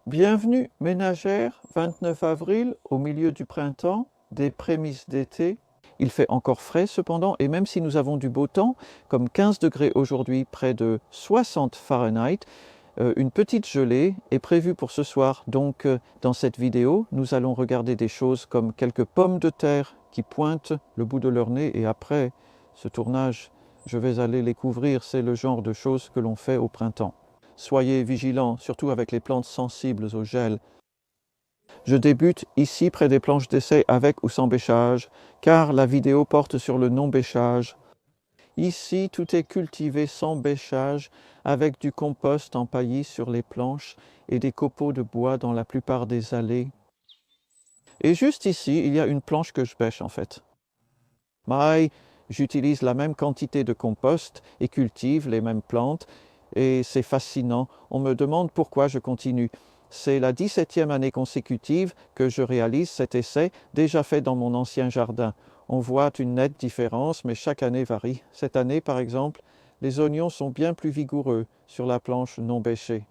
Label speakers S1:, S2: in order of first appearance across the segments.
S1: Bienvenue ménagère, 29 avril, au milieu du printemps, des prémices d'été. Il fait encore frais cependant, et même si nous avons du beau temps, comme 15 degrés aujourd'hui, près de 60 Fahrenheit, une petite gelée est prévue pour ce soir. Donc dans cette vidéo, nous allons regarder des choses comme quelques pommes de terre qui pointent le bout de leur nez, et après ce tournage, je vais aller les couvrir. C'est le genre de choses que l'on fait au printemps. Soyez vigilants, surtout avec les plantes sensibles au gel. Je débute ici près des planches d'essai avec ou sans bêchage, car la vidéo porte sur le non-bêchage. Ici, tout est cultivé sans bêchage, avec du compost empaillé sur les planches et des copeaux de bois dans la plupart des allées. Et juste ici, il y a une planche que je bêche en fait. Mais j'utilise la même quantité de compost et cultive les mêmes plantes, et c'est fascinant. On me demande pourquoi je continue. C'est la 17e année consécutive que je réalise cet essai, déjà fait dans mon ancien jardin. On voit une nette différence, mais chaque année varie. Cette année, par exemple, les oignons sont bien plus vigoureux sur la planche non bêchée.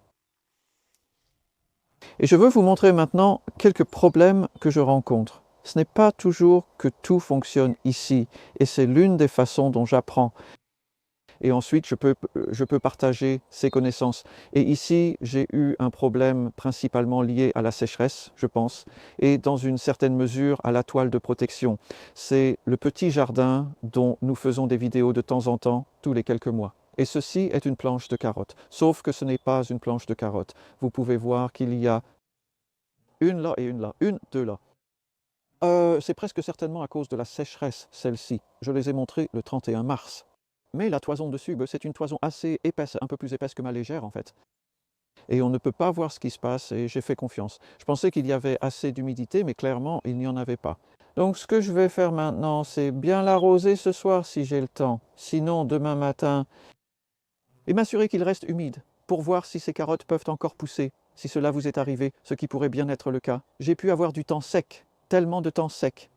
S1: Et je veux vous montrer maintenant quelques problèmes que je rencontre. Ce n'est pas toujours que tout fonctionne ici, et c'est l'une des façons dont j'apprends. Et ensuite, je peux partager ces connaissances. Et ici, j'ai eu un problème principalement lié à la sécheresse, je pense, et dans une certaine mesure à la toile de protection. C'est le petit jardin dont nous faisons des vidéos de temps en temps, tous les quelques mois. Et ceci est une planche de carottes, sauf que ce n'est pas une planche de carottes. Vous pouvez voir qu'il y a une là et une là, une, deux là. C'est presque certainement à cause de la sécheresse, celle-ci. Je les ai montrées le 31 mars. Mais la toison dessus, c'est une toison assez épaisse, un peu plus épaisse que ma légère en fait. Et on ne peut pas voir ce qui se passe, et j'ai fait confiance. Je pensais qu'il y avait assez d'humidité, mais clairement, il n'y en avait pas. Donc ce que je vais faire maintenant, c'est bien l'arroser ce soir si j'ai le temps. Sinon, demain matin, et m'assurer qu'il reste humide, pour voir si ces carottes peuvent encore pousser, si cela vous est arrivé, ce qui pourrait bien être le cas. J'ai pu avoir du temps sec, tellement de temps sec.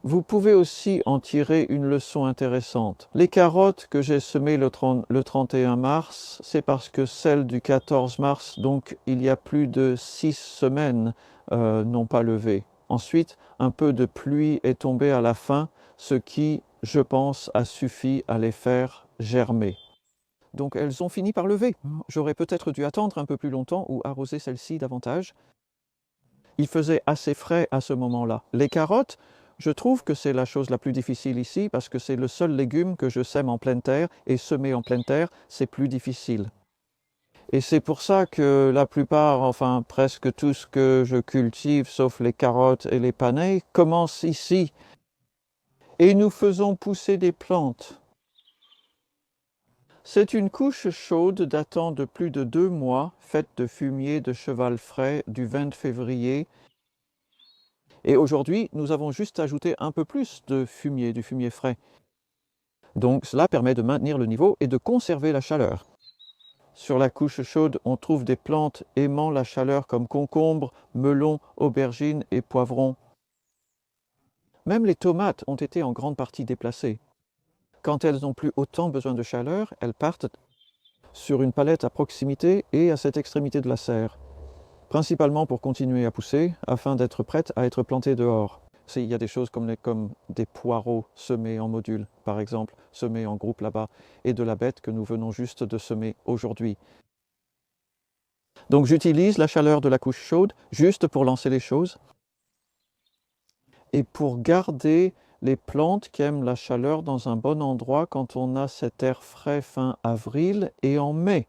S1: Vous pouvez aussi en tirer une leçon intéressante. Les carottes que j'ai semées le 31 mars, c'est parce que celles du 14 mars, donc il y a plus de 6 semaines, n'ont pas levé. Ensuite, un peu de pluie est tombé à la fin, ce qui, je pense, a suffi à les faire germer. Donc elles ont fini par lever. J'aurais peut-être dû attendre un peu plus longtemps ou arroser celles-ci davantage. Il faisait assez frais à ce moment-là. Les carottes, je trouve que c'est la chose la plus difficile ici parce que c'est le seul légume que je sème en pleine terre, et semer en pleine terre, c'est plus difficile. Et c'est pour ça que la plupart, enfin presque tout ce que je cultive, sauf les carottes et les panais, commence ici. Et nous faisons pousser des plantes. C'est une couche chaude datant de plus de 2 mois, faite de fumier de cheval frais du 20 février. Et aujourd'hui, nous avons juste ajouté un peu plus de fumier, du fumier frais. Donc cela permet de maintenir le niveau et de conserver la chaleur. Sur la couche chaude, on trouve des plantes aimant la chaleur comme concombres, melons, aubergines et poivrons. Même les tomates ont été en grande partie déplacées. Quand elles n'ont plus autant besoin de chaleur, elles partent sur une palette à proximité et à cette extrémité de la serre, principalement pour continuer à pousser, afin d'être prêtes à être plantées dehors. Il y a des choses comme des poireaux semés en module, par exemple, semés en groupe là-bas, et de la bête que nous venons juste de semer aujourd'hui. Donc j'utilise la chaleur de la couche chaude juste pour lancer les choses et pour garder les plantes qui aiment la chaleur dans un bon endroit quand on a cet air frais fin avril et en mai.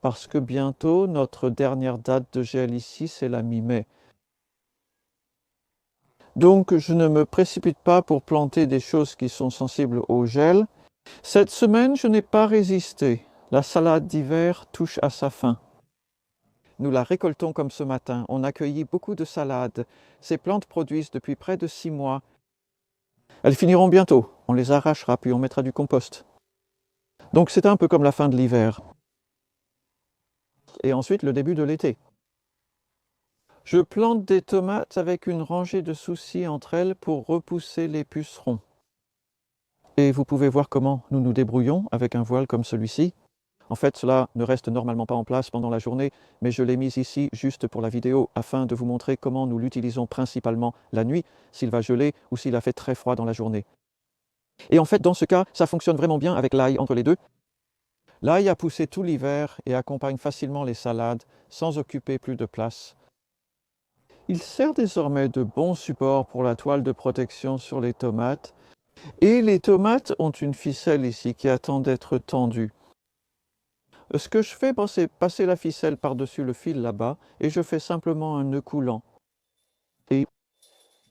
S1: Parce que bientôt, notre dernière date de gel ici, c'est la mi-mai. Donc je ne me précipite pas pour planter des choses qui sont sensibles au gel. Cette semaine, je n'ai pas résisté. La salade d'hiver touche à sa fin. Nous la récoltons comme ce matin. On a cueilli beaucoup de salades. Ces plantes produisent depuis près de 6 mois. Elles finiront bientôt. On les arrachera, puis on mettra du compost. Donc c'est un peu comme la fin de l'hiver. Et ensuite le début de l'été. Je plante des tomates avec une rangée de soucis entre elles pour repousser les pucerons. Et vous pouvez voir comment nous nous débrouillons avec un voile comme celui-ci. En fait, cela ne reste normalement pas en place pendant la journée, mais je l'ai mise ici juste pour la vidéo, afin de vous montrer comment nous l'utilisons principalement la nuit, s'il va geler ou s'il a fait très froid dans la journée. Et en fait, dans ce cas, ça fonctionne vraiment bien avec l'ail entre les deux. L'ail a poussé tout l'hiver et accompagne facilement les salades, sans occuper plus de place. Il sert désormais de bon support pour la toile de protection sur les tomates. Et les tomates ont une ficelle ici qui attend d'être tendue. Ce que je fais, c'est passer la ficelle par-dessus le fil là-bas et je fais simplement un nœud coulant. Et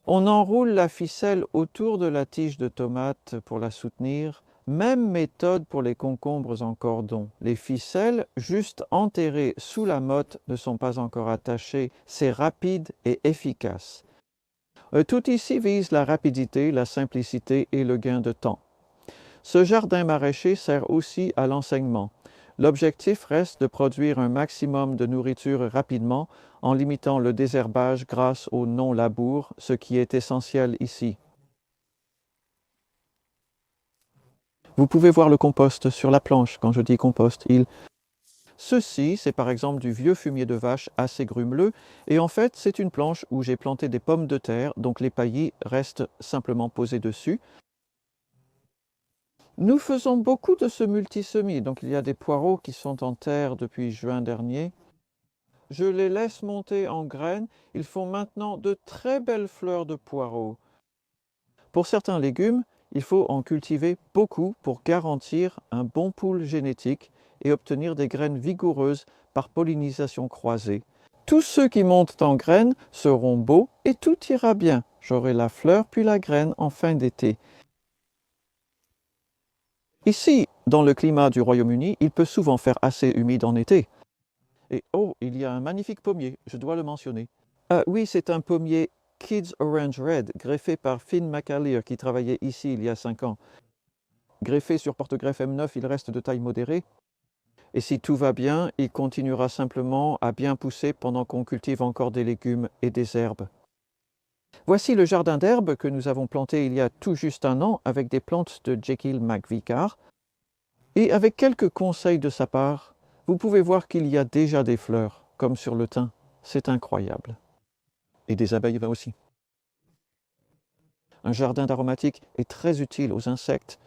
S1: on enroule la ficelle autour de la tige de tomate pour la soutenir. Même méthode pour les concombres en cordon. Les ficelles, juste enterrées sous la motte, ne sont pas encore attachées. C'est rapide et efficace. Tout ici vise la rapidité, la simplicité et le gain de temps. Ce jardin maraîcher sert aussi à l'enseignement. L'objectif reste de produire un maximum de nourriture rapidement en limitant le désherbage grâce au non-labour, ce qui est essentiel ici. Vous pouvez voir le compost sur la planche. Quand je dis compost, Ceci, c'est par exemple du vieux fumier de vache assez grumeleux, et en fait, c'est une planche où j'ai planté des pommes de terre, donc les paillis restent simplement posés dessus. Nous faisons beaucoup de ce multisemis, donc il y a des poireaux qui sont en terre depuis juin dernier. Je les laisse monter en graines, ils font maintenant de très belles fleurs de poireaux. Pour certains légumes, il faut en cultiver beaucoup pour garantir un bon pool génétique et obtenir des graines vigoureuses par pollinisation croisée. Tous ceux qui montent en graines seront beaux et tout ira bien. J'aurai la fleur puis la graine en fin d'été. Ici, dans le climat du Royaume-Uni, il peut souvent faire assez humide en été. Et oh, il y a un magnifique pommier, je dois le mentionner. Oui, c'est un pommier Kids Orange Red, greffé par Finn McAleer, qui travaillait ici il y a 5 ans. Greffé sur porte-greffe M9, il reste de taille modérée. Et si tout va bien, il continuera simplement à bien pousser pendant qu'on cultive encore des légumes et des herbes. Voici le jardin d'herbes que nous avons planté il y a tout juste 1 an avec des plantes de Jekyll McVicar. Et avec quelques conseils de sa part, vous pouvez voir qu'il y a déjà des fleurs, comme sur le thym. C'est incroyable. Et des abeilles aussi. Un jardin d'aromatiques est très utile aux insectes.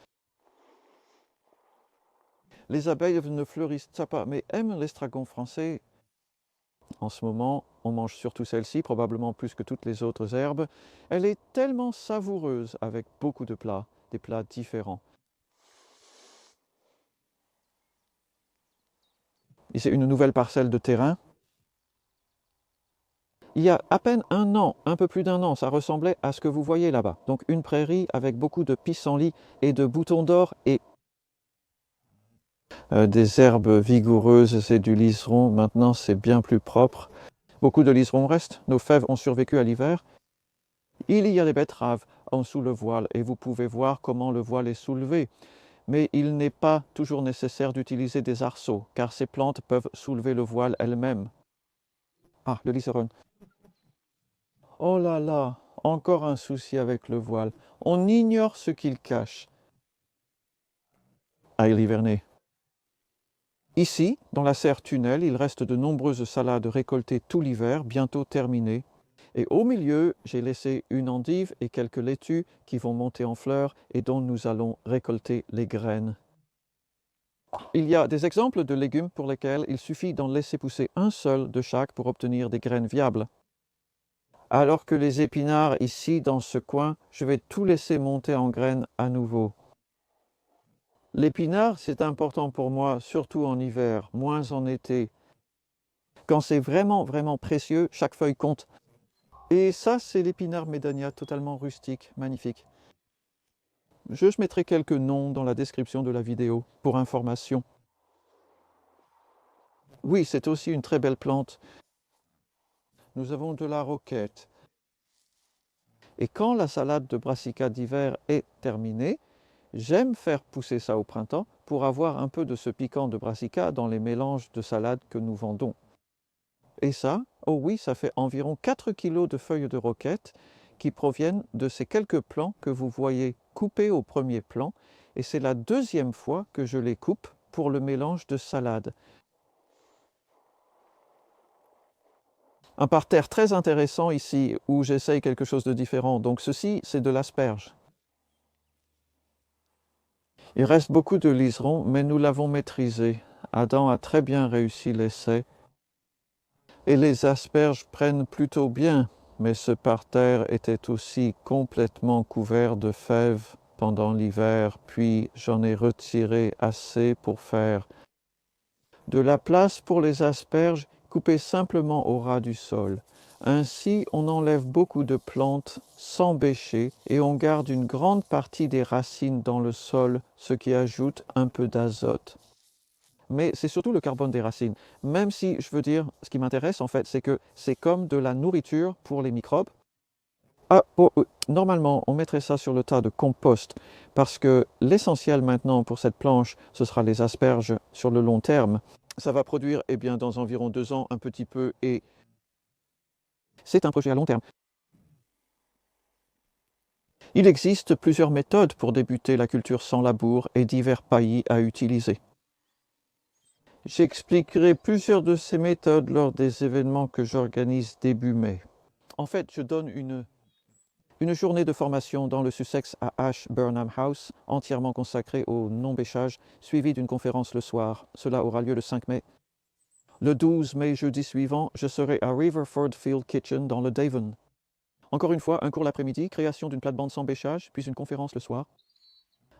S1: Les abeilles ne fleurissent pas, mais aiment l'estragon français. En ce moment, on mange surtout celle-ci, probablement plus que toutes les autres herbes. Elle est tellement savoureuse avec beaucoup de plats, des plats différents. Ici, une nouvelle parcelle de terrain. Il y a à peine 1 an, un peu plus d'1 an, ça ressemblait à ce que vous voyez là-bas. Donc une prairie avec beaucoup de pissenlits et de boutons d'or et des herbes vigoureuses et du liseron. Maintenant, c'est bien plus propre. Beaucoup de liserons restent. Nos fèves ont survécu à l'hiver. Il y a des betteraves en dessous le voile et vous pouvez voir comment le voile est soulevé. Mais il n'est pas toujours nécessaire d'utiliser des arceaux, car ces plantes peuvent soulever le voile elles-mêmes. Ah, le liseron. Oh là là, encore un souci avec le voile. On ignore ce qu'il cache. Ah, il hivernait. Ici, dans la serre tunnel, il reste de nombreuses salades récoltées tout l'hiver, bientôt terminées. Et au milieu, j'ai laissé une endive et quelques laitues qui vont monter en fleurs et dont nous allons récolter les graines. Il y a des exemples de légumes pour lesquels il suffit d'en laisser pousser un seul de chaque pour obtenir des graines viables. Alors que les épinards ici, dans ce coin, je vais tout laisser monter en graines à nouveau. L'épinard, c'est important pour moi, surtout en hiver, moins en été. Quand c'est vraiment, vraiment précieux, chaque feuille compte. Et ça, c'est l'épinard médania, totalement rustique, magnifique. Je mettrai quelques noms dans la description de la vidéo, pour information. Oui, c'est aussi une très belle plante. Nous avons de la roquette. Et quand la salade de brassica d'hiver est terminée, j'aime faire pousser ça au printemps pour avoir un peu de ce piquant de brassica dans les mélanges de salade que nous vendons. Et ça, oh oui, ça fait environ 4 kg de feuilles de roquette qui proviennent de ces quelques plants que vous voyez coupés au premier plan. Et c'est la deuxième fois que je les coupe pour le mélange de salade. Un parterre très intéressant ici où j'essaye quelque chose de différent. Donc ceci, c'est de l'asperge. Il reste beaucoup de liserons, mais nous l'avons maîtrisé. Adam a très bien réussi l'essai. Et les asperges prennent plutôt bien, mais ce parterre était aussi complètement couvert de fèves pendant l'hiver, puis j'en ai retiré assez pour faire de la place pour les asperges coupées simplement au ras du sol. Ainsi, on enlève beaucoup de plantes sans bêcher et on garde une grande partie des racines dans le sol, ce qui ajoute un peu d'azote. Mais c'est surtout le carbone des racines. Même si, je veux dire, ce qui m'intéresse en fait, c'est que c'est comme de la nourriture pour les microbes. Normalement, on mettrait ça sur le tas de compost parce que l'essentiel maintenant pour cette planche, ce sera les asperges sur le long terme. Ça va produire, eh bien, dans environ 2 ans, un petit peu et c'est un projet à long terme. Il existe plusieurs méthodes pour débuter la culture sans labour et divers paillis à utiliser. J'expliquerai plusieurs de ces méthodes lors des événements que j'organise début mai. En fait, je donne une journée de formation dans le Sussex à Ash Burnham House, entièrement consacrée au non-bêchage, suivie d'une conférence le soir. Cela aura lieu le 5 mai. Le 12 mai, jeudi suivant, je serai à Riverford Field Kitchen dans le Devon. Encore une fois, un cours l'après-midi, création d'une plate-bande sans bêchage, puis une conférence le soir.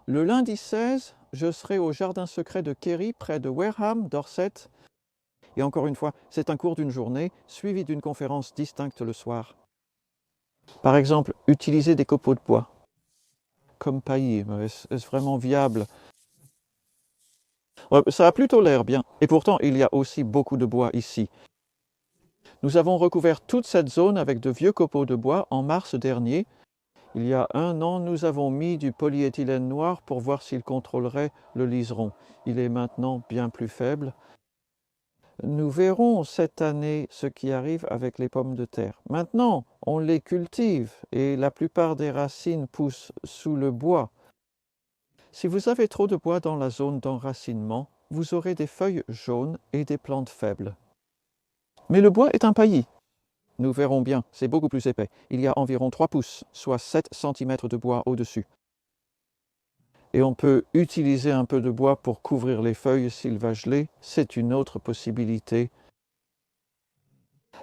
S1: Le lundi 16, je serai au jardin secret de Kerry, près de Wareham, Dorset. Et encore une fois, c'est un cours d'une journée, suivi d'une conférence distincte le soir. Par exemple, utiliser des copeaux de bois comme paillis, est-ce vraiment viable? Ça a plutôt l'air bien. Et pourtant, il y a aussi beaucoup de bois ici. Nous avons recouvert toute cette zone avec de vieux copeaux de bois en mars dernier. Il y a 1 an, nous avons mis du polyéthylène noir pour voir s'il contrôlerait le liseron. Il est maintenant bien plus faible. Nous verrons cette année ce qui arrive avec les pommes de terre. Maintenant, on les cultive et la plupart des racines poussent sous le bois. Si vous avez trop de bois dans la zone d'enracinement, vous aurez des feuilles jaunes et des plantes faibles. Mais le bois est un paillis. Nous verrons bien, c'est beaucoup plus épais. Il y a environ 3 pouces, soit 7 cm de bois au-dessus. Et on peut utiliser un peu de bois pour couvrir les feuilles s'il va geler, c'est une autre possibilité.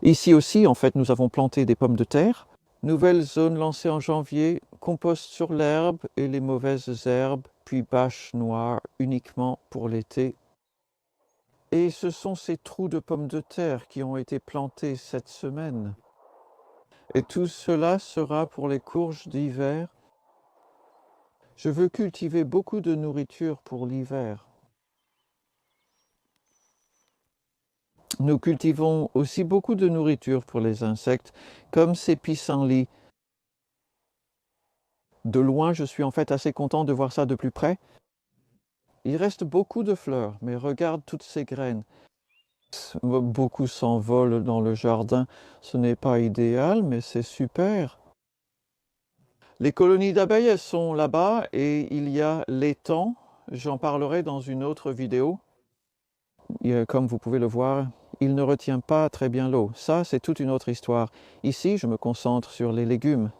S1: Ici aussi, en fait, nous avons planté des pommes de terre. Nouvelle zone lancée en janvier, compost sur l'herbe et les mauvaises herbes, puis bâche noire uniquement pour l'été. Et ce sont ces trous de pommes de terre qui ont été plantés cette semaine. Et tout cela sera pour les courges d'hiver. Je veux cultiver beaucoup de nourriture pour l'hiver. Nous cultivons aussi beaucoup de nourriture pour les insectes, comme ces pissenlits. De loin, je suis en fait assez content de voir ça de plus près. Il reste beaucoup de fleurs, mais regarde toutes ces graines. Beaucoup s'envolent dans le jardin. Ce n'est pas idéal, mais c'est super. Les colonies d'abeilles, elles sont là-bas et il y a l'étang. J'en parlerai dans une autre vidéo. Comme vous pouvez le voir, il ne retient pas très bien l'eau. Ça, c'est toute une autre histoire. Ici, je me concentre sur les légumes.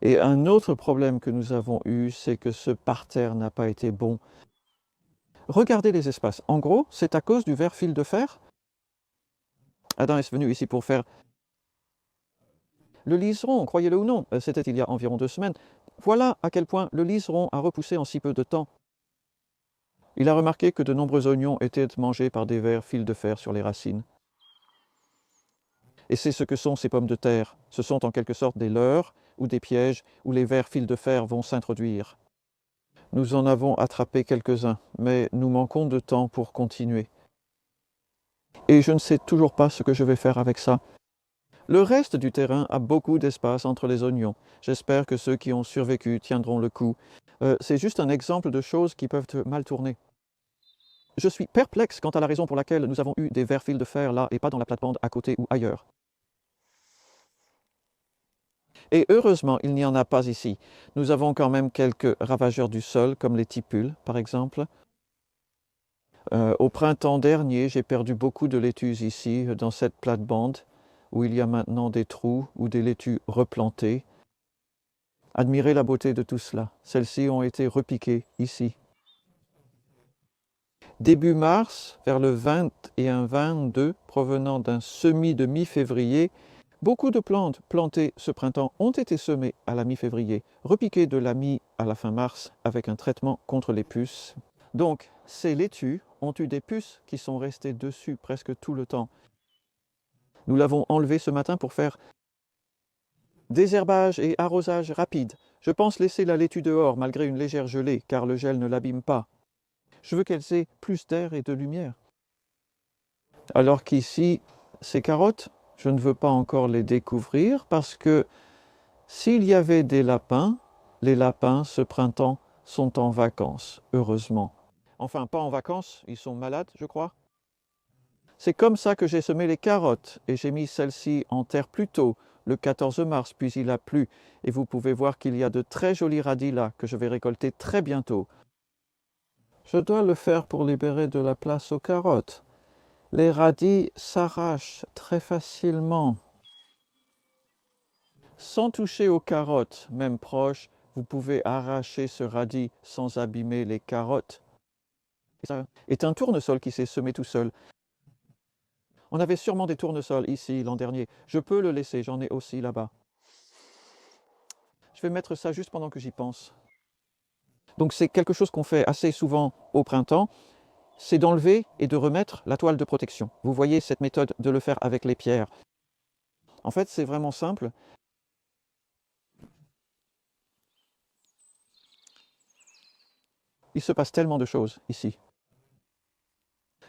S1: Et un autre problème que nous avons eu, c'est que ce parterre n'a pas été bon. Regardez les espaces. En gros, c'est à cause du vert fil de fer. Adam est venu ici pour faire le liseron, croyez-le ou non. C'était il y a environ 2 semaines. Voilà à quel point le liseron a repoussé en si peu de temps. Il a remarqué que de nombreux oignons étaient mangés par des vers fils de fer sur les racines. Et c'est ce que sont ces pommes de terre. Ce sont en quelque sorte des leurres ou des pièges où les vers fils de fer vont s'introduire. Nous en avons attrapé quelques-uns, mais nous manquons de temps pour continuer. Et je ne sais toujours pas ce que je vais faire avec ça. Le reste du terrain a beaucoup d'espace entre les oignons. J'espère que ceux qui ont survécu tiendront le coup. C'est juste un exemple de choses qui peuvent mal tourner. Je suis perplexe quant à la raison pour laquelle nous avons eu des vers fils de fer là et pas dans la plate-bande à côté ou ailleurs. Et heureusement, il n'y en a pas ici. Nous avons quand même quelques ravageurs du sol, comme les tipules, par exemple. Au printemps dernier, j'ai perdu beaucoup de laitues ici, dans cette plate-bande, où il y a maintenant des trous ou des laitues replantées. Admirez la beauté de tout cela. Celles-ci ont été repiquées ici. Début mars, vers le 21-22, provenant d'un semis de mi-février, beaucoup de plantes plantées ce printemps ont été semées à la mi-février, repiquées de la mi à la fin mars avec un traitement contre les puces. Donc, ces laitues ont eu des puces qui sont restées dessus presque tout le temps. Nous l'avons enlevé ce matin pour faire désherbage et arrosage rapide. Je pense laisser la laitue dehors malgré une légère gelée, car le gel ne l'abîme pas. Je veux qu'elles aient plus d'air et de lumière. Alors qu'ici, ces carottes, je ne veux pas encore les découvrir parce que s'il y avait des lapins, les lapins ce printemps sont en vacances, heureusement. Enfin, pas en vacances, ils sont malades, je crois. C'est comme ça que j'ai semé les carottes et j'ai mis celles-ci en terre plus tôt, le 14 mars, puis il a plu. Et vous pouvez voir qu'il y a de très jolis radis là que je vais récolter très bientôt. Je dois le faire pour libérer de la place aux carottes. Les radis s'arrachent très facilement. Sans toucher aux carottes, même proches, vous pouvez arracher ce radis sans abîmer les carottes. Ça est un tournesol qui s'est semé tout seul. On avait sûrement des tournesols ici l'an dernier. Je peux le laisser, j'en ai aussi là-bas. Je vais mettre ça juste pendant que j'y pense. Donc c'est quelque chose qu'on fait assez souvent au printemps, c'est d'enlever et de remettre la toile de protection. Vous voyez cette méthode de le faire avec les pierres. En fait, c'est vraiment simple. Il se passe tellement de choses ici.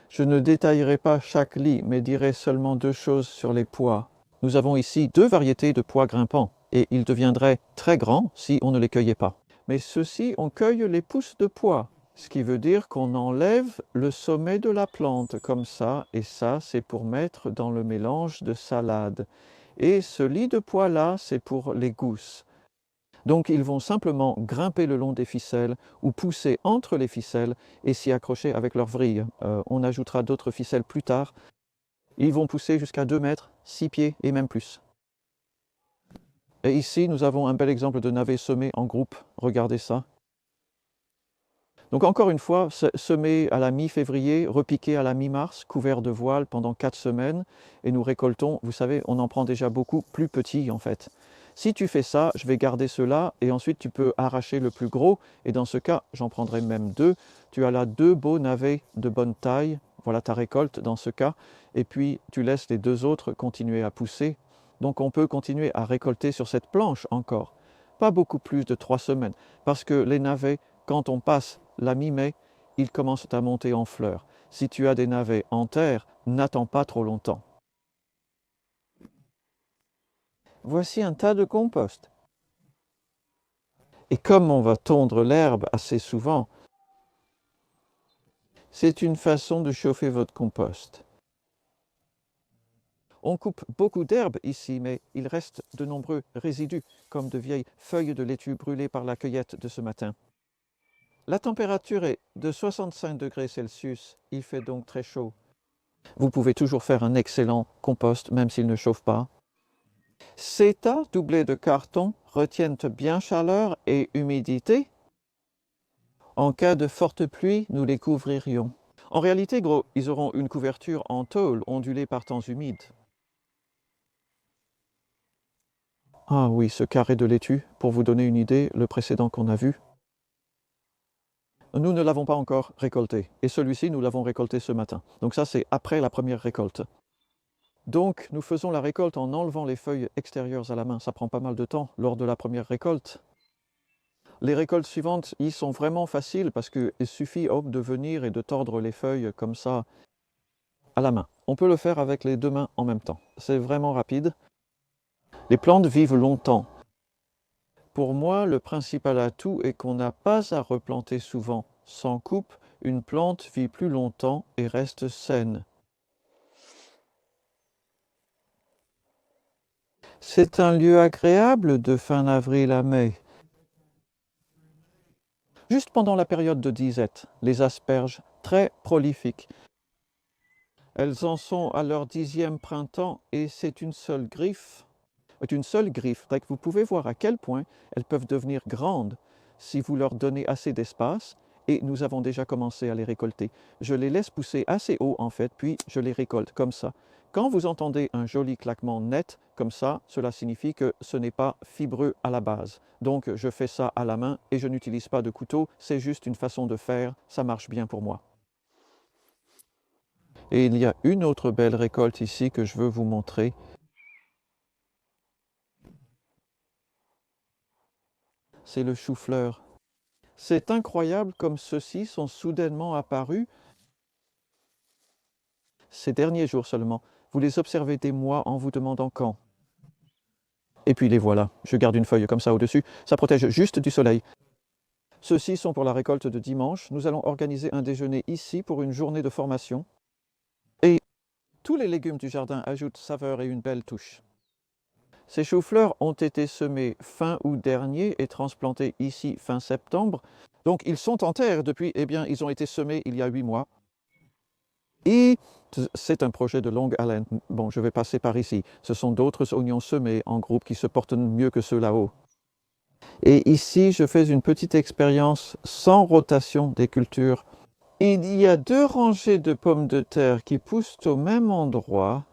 S1: Je ne détaillerai pas chaque lit, mais dirai seulement deux choses sur les pois. Nous avons ici deux variétés de pois grimpants, et ils deviendraient très grands si on ne les cueillait pas. Mais ceux-ci, on cueille les pousses de pois, ce qui veut dire qu'on enlève le sommet de la plante, comme ça, et ça, c'est pour mettre dans le mélange de salade. Et ce lit de pois-là, c'est pour les gousses. Donc ils vont simplement grimper le long des ficelles ou pousser entre les ficelles et s'y accrocher avec leurs vrilles. On ajoutera d'autres ficelles plus tard. Ils vont pousser jusqu'à 2 mètres, 6 pieds et même plus. Et ici, nous avons un bel exemple de navet semé en groupe. Regardez ça. Donc encore une fois, semé à la mi-février, repiqué à la mi-mars, couvert de voile pendant 4 semaines. Et nous récoltons, vous savez, on en prend déjà beaucoup plus petits en fait. Si tu fais ça, je vais garder ceux-là et ensuite tu peux arracher le plus gros. Et dans ce cas, j'en prendrai même 2. Tu as là 2 beaux navets de bonne taille. Voilà ta récolte dans ce cas. Et puis tu laisses les 2 autres continuer à pousser. Donc on peut continuer à récolter sur cette planche encore. Pas beaucoup plus de 3 semaines. Parce que les navets, quand on passe la mi-mai, ils commencent à monter en fleurs. Si tu as des navets en terre, n'attends pas trop longtemps. Voici un tas de compost. Et comme on va tondre l'herbe assez souvent, c'est une façon de chauffer votre compost. On coupe beaucoup d'herbes ici, mais il reste de nombreux résidus, comme de vieilles feuilles de laitue brûlées par la cueillette de ce matin. La température est de 65 degrés Celsius, il fait donc très chaud. Vous pouvez toujours faire un excellent compost, même s'il ne chauffe pas. Ces tas doublés de carton retiennent bien chaleur et humidité. En cas de forte pluie, nous les couvririons. En réalité, gros, ils auront une couverture en tôle ondulée par temps humide. Ah oui, ce carré de laitue, pour vous donner une idée, le précédent qu'on a vu. Nous ne l'avons pas encore récolté, et celui-ci, nous l'avons récolté ce matin. Donc ça, c'est après la première récolte. Donc, nous faisons la récolte en enlevant les feuilles extérieures à la main. Ça prend pas mal de temps lors de la première récolte. Les récoltes suivantes, ils sont vraiment faciles parce qu'il suffit de venir et de tordre les feuilles comme ça à la main. On peut le faire avec les 2 mains en même temps. C'est vraiment rapide. Les plantes vivent longtemps. Pour moi, le principal atout est qu'on n'a pas à replanter souvent. Sans coupe, une plante vit plus longtemps et reste saine. C'est un lieu agréable de fin avril à mai. Juste pendant la période de disette, les asperges très prolifiques. Elles en sont à leur 10e printemps et c'est une seule griffe. Donc vous pouvez voir à quel point elles peuvent devenir grandes si vous leur donnez assez d'espace, et nous avons déjà commencé à les récolter. Je les laisse pousser assez haut en fait, puis je les récolte comme ça. Quand vous entendez un joli claquement net comme ça, cela signifie que ce n'est pas fibreux à la base. Donc je fais ça à la main et je n'utilise pas de couteau, c'est juste une façon de faire, ça marche bien pour moi. Et il y a une autre belle récolte ici que je veux vous montrer. C'est le chou-fleur. C'est incroyable comme ceux-ci sont soudainement apparus ces derniers jours seulement. Vous les observez des mois en vous demandant quand. Et puis les voilà. Je garde une feuille comme ça au-dessus. Ça protège juste du soleil. Ceux-ci sont pour la récolte de dimanche. Nous allons organiser un déjeuner ici pour une journée de formation. Et tous les légumes du jardin ajoutent saveur et une belle touche. Ces choux-fleurs ont été semés fin août dernier et transplantés ici fin septembre. Donc ils sont en terre depuis, ils ont été semés il y a 8 mois. Et c'est un projet de longue haleine. Bon, je vais passer par ici. Ce sont d'autres oignons semés en groupe qui se portent mieux que ceux là-haut. Et ici, je fais une petite expérience sans rotation des cultures. Il y a 2 rangées de pommes de terre qui poussent au même endroit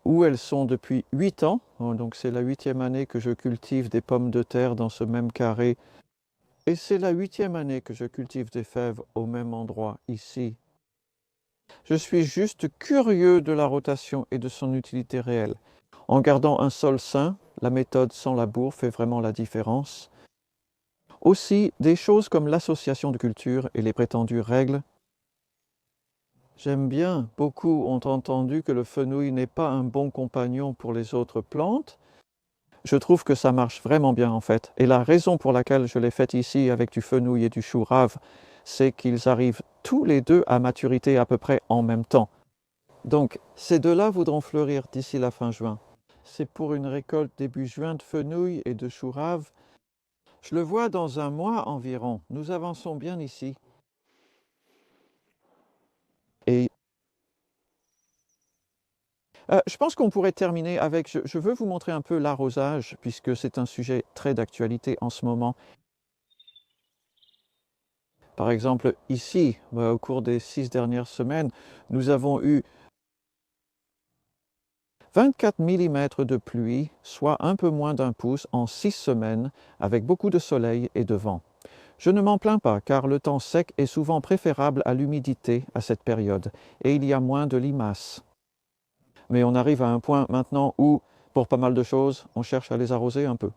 S1: où elles sont depuis 8 ans. Donc c'est la 8e année que je cultive des pommes de terre dans ce même carré. Et c'est la 8e année que je cultive des fèves au même endroit, ici. Je suis juste curieux de la rotation et de son utilité réelle. En gardant un sol sain, la méthode sans labour fait vraiment la différence. Aussi, des choses comme l'association de cultures et les prétendues règles. J'aime bien, beaucoup ont entendu que le fenouil n'est pas un bon compagnon pour les autres plantes. Je trouve que ça marche vraiment bien en fait. Et la raison pour laquelle je l'ai fait ici avec du fenouil et du chou rave, c'est qu'ils arrivent tous les deux à maturité à peu près en même temps. Donc ces deux-là voudront fleurir d'ici la fin juin. C'est pour une récolte début juin de fenouil et de chou rave. Je le vois dans un mois environ. Nous avançons bien ici. Et je pense qu'on pourrait terminer avec, je veux vous montrer un peu l'arrosage, puisque c'est un sujet très d'actualité en ce moment. Par exemple, ici, au cours des 6 dernières semaines, nous avons eu 24 mm de pluie, soit un peu moins d'1 pouce en 6 semaines, avec beaucoup de soleil et de vent. Je ne m'en plains pas, car le temps sec est souvent préférable à l'humidité à cette période, et il y a moins de limaces. Mais on arrive à un point maintenant où, pour pas mal de choses, on cherche à les arroser un peu.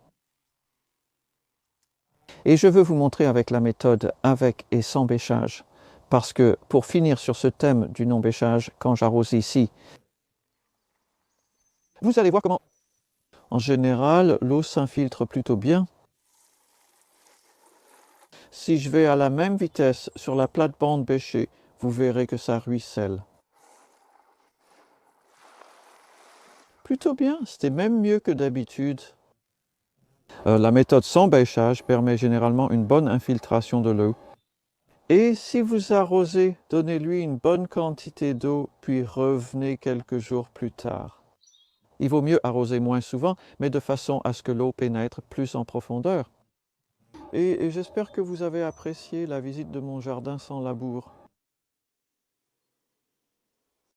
S1: Et je veux vous montrer avec la méthode avec et sans bêchage, parce que pour finir sur ce thème du non-bêchage, quand j'arrose ici, vous allez voir comment, en général, l'eau s'infiltre plutôt bien. Si je vais à la même vitesse sur la plate-bande bêchée, vous verrez que ça ruisselle. Plutôt bien, c'était même mieux que d'habitude. La méthode sans bêchage permet généralement une bonne infiltration de l'eau. Et si vous arrosez, donnez-lui une bonne quantité d'eau, puis revenez quelques jours plus tard. Il vaut mieux arroser moins souvent, mais de façon à ce que l'eau pénètre plus en profondeur. Et j'espère que vous avez apprécié la visite de mon jardin sans labour.